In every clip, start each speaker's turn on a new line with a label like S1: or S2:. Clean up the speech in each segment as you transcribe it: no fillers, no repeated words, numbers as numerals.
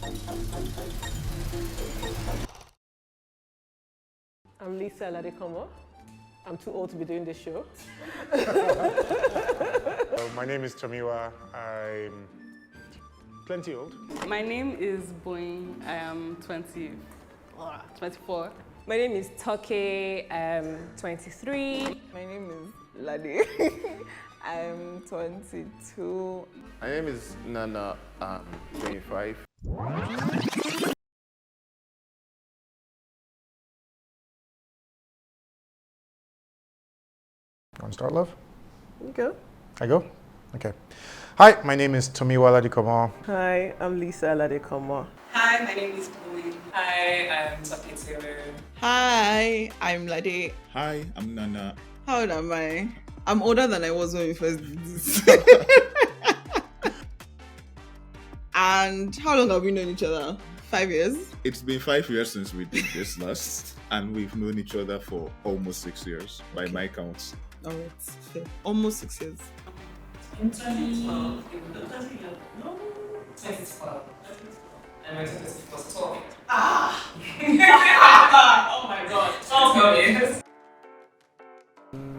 S1: I'm Lisa Ladekomo. I'm too old to be doing this show.
S2: My name is Tomiwa. I'm plenty old.
S3: My name is Boying. I am 24.
S4: My name is Toke. I'm 23.
S5: My name is Ladi. I'm 22.
S6: My name is Nana. I'm 25.
S2: Want to start, love?
S1: You go.
S2: I go? Okay. Hi, my name is Tomiwa Ladikomo.
S1: Hi, I'm Lisa Ladekomo.
S7: Hi, my name is Chloe. Hi, I'm Sophie Taylor.
S5: Hi, I'm Ladi.
S8: Hi, I'm Nana.
S5: How old am I? I'm older than I was when we first did this. And how long have we known each other? 5 years?
S8: It's been 5 years since we did this last, and we've known each other for almost 6 years by my counts.
S5: Oh, it's fair. Almost 6 years.
S7: In 2012, no, 2012. And my 2012 was 12 years. Oh my god, 12 years.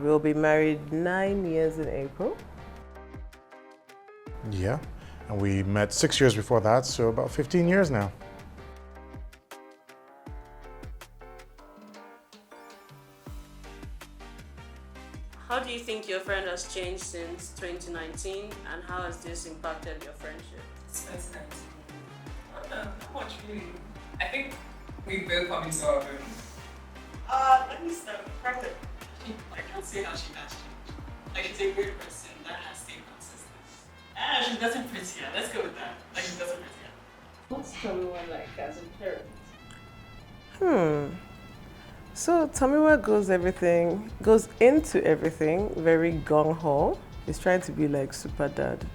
S1: We'll be married 9 years in April.
S2: Yeah. And we met 6 years before that, so about 15 years now.
S9: How do you think your friend has changed since 2019, and how has this impacted your friendship?
S7: Since 2019. Not much really. I think we both come into our own. Let me start. Practice. I can't say how she has changed. Like, she's a weird person that has stayed consistent. She's gotten prettier. Let's go with that. Like, she's gotten prettier.
S3: What's Tomiwa like as a parent?
S1: So Tomiwa goes into everything very gung-ho. He's trying to be like super dad.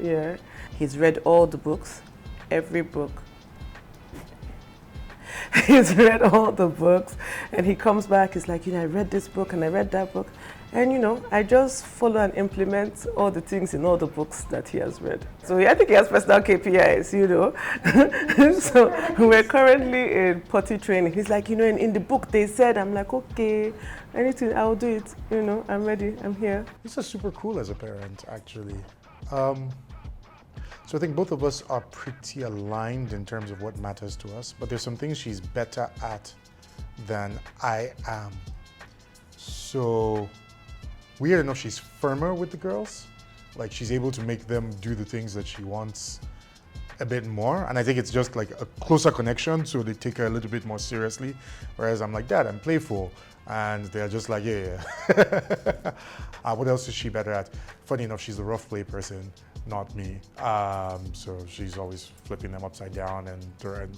S1: Yeah. He's read all the books, every book. He's read all the books, and he comes back, he's like, I read this book and I read that book. And I just follow and implement all the things in all the books that he has read. So I think he has personal KPIs, So we're currently in potty training. He's like, in the book they said, I'm like, okay, I'll do it. I'm ready, I'm here.
S2: This is super cool as a parent, actually. So I think both of us are pretty aligned in terms of what matters to us, but there's some things she's better at than I am. So weird enough, she's firmer with the girls. Like, she's able to make them do the things that she wants a bit more. And I think it's just like a closer connection, so they take her a little bit more seriously. Whereas I'm like, Dad, I'm playful. And they're just like, yeah. What else is she better at? Funny enough, she's the rough play person, not me. So she's always flipping them upside down, and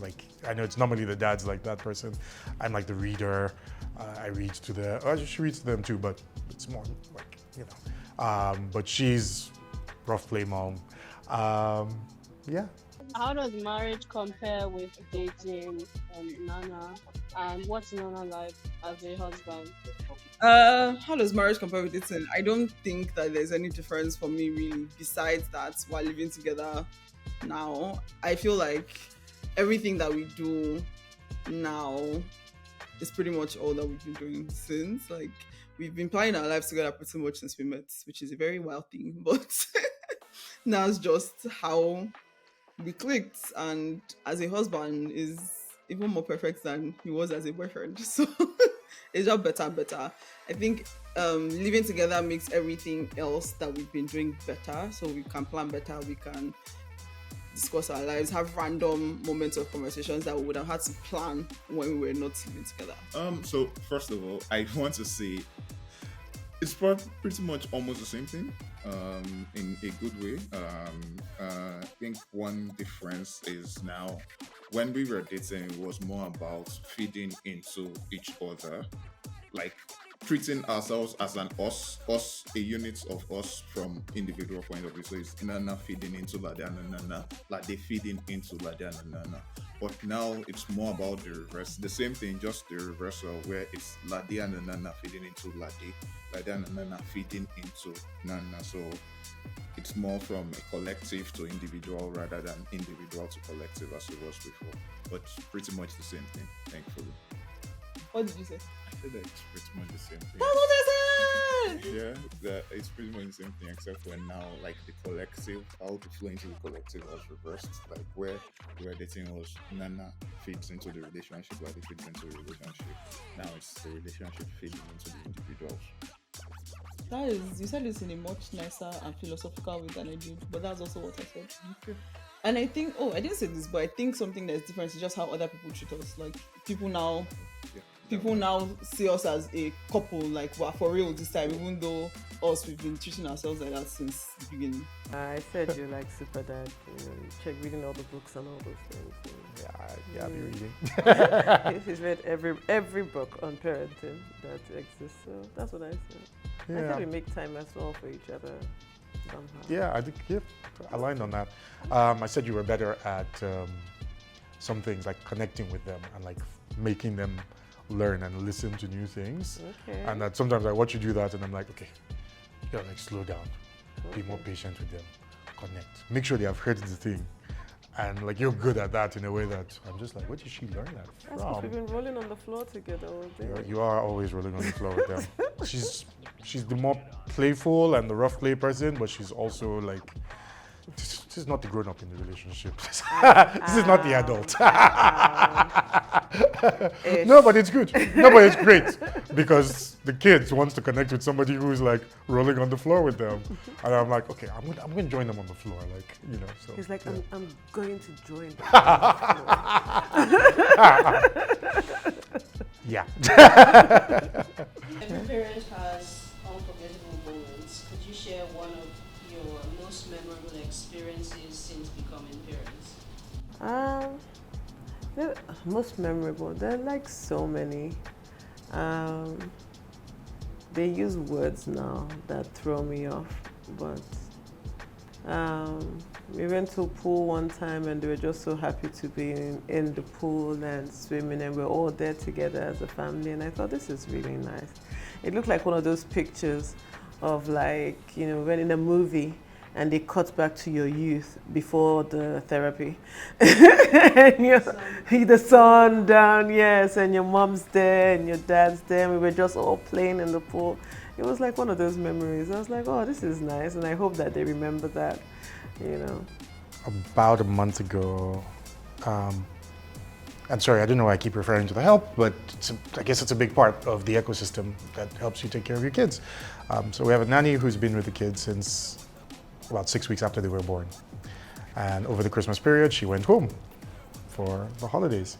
S2: like, I know it's normally the dad's like that person. I'm like the reader. I read to she reads to them too, but it's more like, but she's rough play mom. Yeah.
S10: How does marriage compare with dating, Nana? And what's Nana like as a husband?
S5: How does marriage compare with dating? I don't think that there's any difference for me really, besides that while living together now. I feel like everything that we do now is pretty much all that we've been doing since. Like, we've been planning our lives together pretty much since we met, which is a very wild thing, but now it's just how we clicked, and as a husband is even more perfect than he was as a boyfriend. So it's just better and better. I think living together makes everything else that we've been doing better. So we can plan better, we can discuss our lives, have random moments of conversations that we would have had to plan when we were not living together.
S8: So first of all, I want to say it's pretty much almost the same thing, in a good way. I think one difference is now, when we were dating, it was more about feeding into each other. Like, treating ourselves as an us, a unit of us from individual point of view. So it's Nana feeding into Lade and Nana, Lade feeding into Lade and Nana. But now it's more about the reverse. The same thing, just the reversal, where it's Lade and Nana feeding into Lade, Lade and Nana feeding into Nana. So it's more from a collective to individual rather than individual to collective as it was before. But pretty much the same thing, thankfully.
S5: What did you say?
S8: I said that it's pretty much the same thing.
S5: That's what I said!
S8: Yeah, it's pretty much the same thing, except for now, like the collective, how to flow into the collective was reversed. Like where the thing was Nana feeds into the relationship, Lade feeds into the relationship. Now it's the relationship feeding into the individuals.
S5: That is, you said this in a much nicer and philosophical way than I did, but that's also what I said.
S8: Okay.
S5: And I think, I didn't say this, but I think something that's different is just how other people treat us. Like people now see us as a couple, like we're for real this time, even though we've been treating ourselves like that since the beginning.
S1: I said you like super dad. You check reading all the books and all those things.
S2: Yeah, I'll be reading.
S1: He's read every book on parenting that exists. So that's what I said. I think we make time as well for each other somehow.
S2: Yeah, I think aligned on that. I said you were better at some things like connecting with them and like making them learn and listen to new things.
S1: Okay.
S2: And that sometimes I watch you do that and I'm like, okay, you gotta like slow down, be more patient with them, connect, make sure they have heard the thing. And like you're good at that in a way that I'm just like, where did she learn that from?
S1: That's because we've been rolling on the floor together all day.
S2: You are always rolling on the floor with them. She's the more playful and the rough play person, but she's also like, this is not the grown up in the relationship. This is not the adult. No, but it's good. No, but it's great because the kids wants to connect with somebody who's like rolling on the floor with them, and I'm like, okay, I'm going to join them on the floor, like So
S1: he's like,
S2: yeah.
S1: I'm going to join them.
S2: Yeah.
S9: Every parent has unforgettable moments. Could you share one of your most memorable experiences since becoming parents?
S1: The most memorable. There are like so many. They use words now that throw me off, but we went to a pool one time and they were just so happy to be in the pool and swimming, and we're all there together as a family, and I thought this is really nice. It looked like one of those pictures of like, when in a movie and they cut back to your youth before the therapy. And the sun down, yes, and your mom's there and your dad's there, and we were just all playing in the pool. It was like one of those memories. I was like, oh, this is nice, and I hope that they remember that,
S2: About a month ago, I'm sorry, I don't know why I keep referring to the help, but I guess it's a big part of the ecosystem that helps you take care of your kids. So we have a nanny who's been with the kids since about 6 weeks after they were born. And over the Christmas period, she went home for the holidays.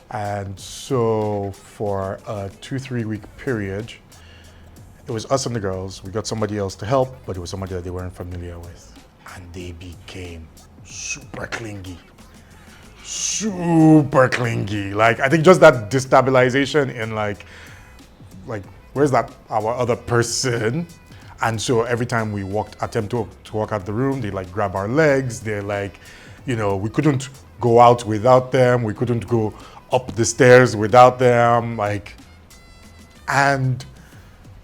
S2: And so for a 2-3 week period, it was us and the girls. We got somebody else to help, but it was somebody that they weren't familiar with. And they became super clingy. Super clingy. Like, I think just that destabilization in like, where's that our other person? And so every time we attempt to walk out the room, they like grab our legs. They're like, we couldn't go out without them. We couldn't go up the stairs without them. And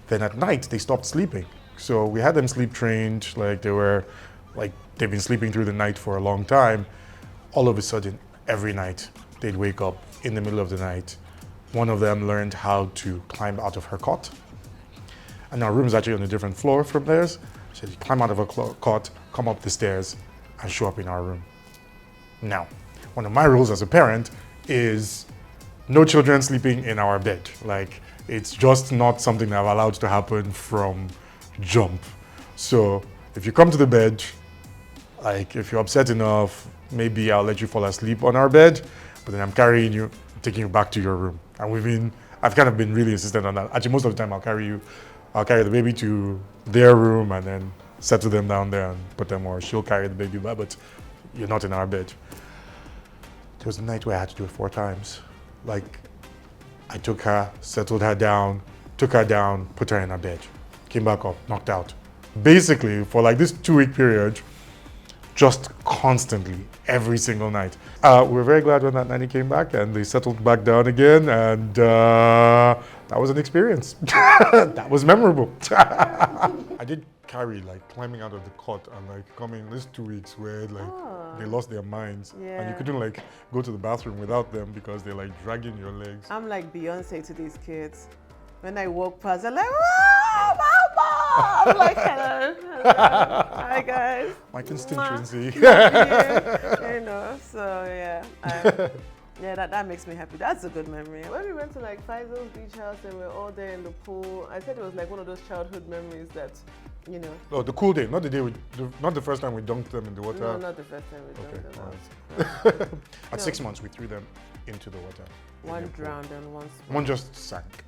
S2: then at night they stopped sleeping. So we had them sleep trained. Like they've been sleeping through the night for a long time. All of a sudden, every night they'd wake up in the middle of the night. One of them learned how to climb out of her cot. And our room is actually on a different floor from theirs. So you climb out of a cot, come up the stairs, and show up in our room. Now, one of my rules as a parent is no children sleeping in our bed. Like, it's just not something that I'm allowed to happen from jump. So if you come to the bed, like if you're upset enough, maybe I'll let you fall asleep on our bed, but then I'm carrying you, taking you back to your room. And I've kind of been really insistent on that. Actually, most of the time I'll carry the baby to their room and then settle them down there and put them, or she'll carry the baby back, but you're not in our bed. There was a night where I had to do it 4 times. Like, I took her, settled her down, took her down, put her in her bed, came back up, knocked out. Basically, for like this 2-week period, just constantly, every single night. We were very glad when that nanny came back and they settled back down again, and that was an experience. That was memorable. I did carry like climbing out of the cot and like coming these 2 weeks where like they lost their minds and you couldn't like go to the bathroom without them because they're like dragging your legs.
S1: I'm like Beyonce to these kids. When I walk past, they're like, "Oh, mama!" I'm like, hello. Hi guys.
S2: My constituency.
S1: You know, so yeah. Yeah, that makes me happy. That's a good memory. When we went to like Faisal's beach house and we were all there in the pool, I said it was like one of those childhood memories that, you know.
S2: Oh, the cool day, not the day not the first time we dunked them in the water.
S1: No, not the first time we dunked them.
S2: Right. At 6 months, we threw them into the water.
S1: One drowned and one swam.
S2: One just sank.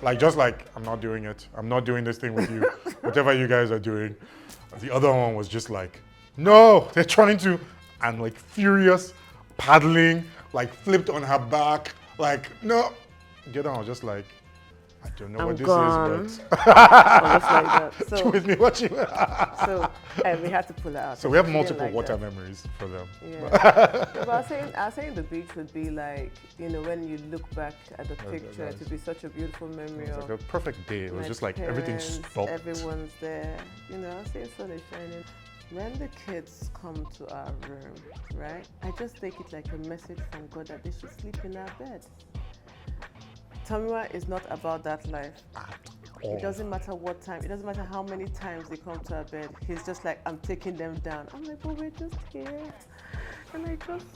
S2: Like, just like, I'm not doing it. I'm not doing this thing with you. Whatever you guys are doing. The other one was just like, no, they're trying to, and like furious, paddling, like flipped on her back, like, no. The other one was just like, I don't know
S1: I'm
S2: what this
S1: gone.
S2: is,
S1: but. Just like that. So,
S2: with me watching.
S1: So we had to pull out.
S2: So we have multiple
S1: like
S2: water
S1: that.
S2: memories for them.
S1: Yeah. But I was saying the beach would be like, you know, when you look back at the picture, it would be such a beautiful memory
S2: It was
S1: of
S2: like a perfect day. It was just like everything
S1: parents,
S2: stopped.
S1: Everyone's there. You know, I say sun is shining. When the kids come to our room, right, I just take it like a message from God that they should sleep in our bed. Tomiwa is not about that life. It doesn't matter what time, it doesn't matter how many times they come to our bed. He's just like, I'm taking them down. I'm like, but we're just here. And I just,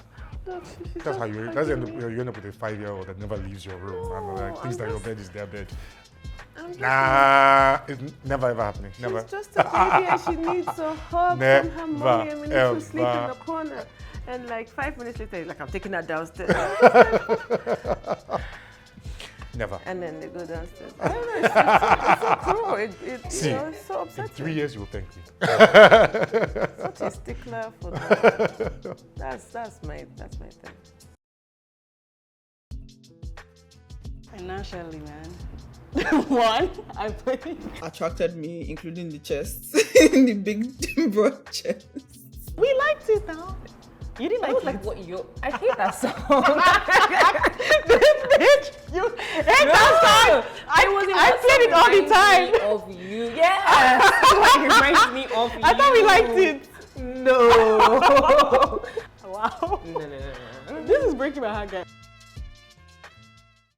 S1: look,
S2: That's how you end up with a 5-year-old that never leaves your room and like thinks that your bed is their bed. Nah, it's never ever happening. Never.
S1: She's just a baby and she needs a hug from her mommy and we need to sleep in the corner. And like 5 minutes later, he's like, I'm taking her downstairs.
S2: Never.
S1: And then they go downstairs. I don't know, it's so cruel.
S2: See,
S1: you know, it's so upsetting.
S2: in 3 years you will thank me.
S1: Such a stickler for that. That's my thing.
S3: Financially, man. One, I think.
S5: Attracted me, including the chests, the big broad chests.
S3: We liked it now. You didn't like it?
S4: Like what you? I hate that song.
S3: Bitch, you hate that song. I played it all the time.
S4: Of you, yes. It reminds me of you.
S3: I thought we liked it.
S4: No.
S3: Wow.
S4: No.
S3: This is breaking my heart, guys.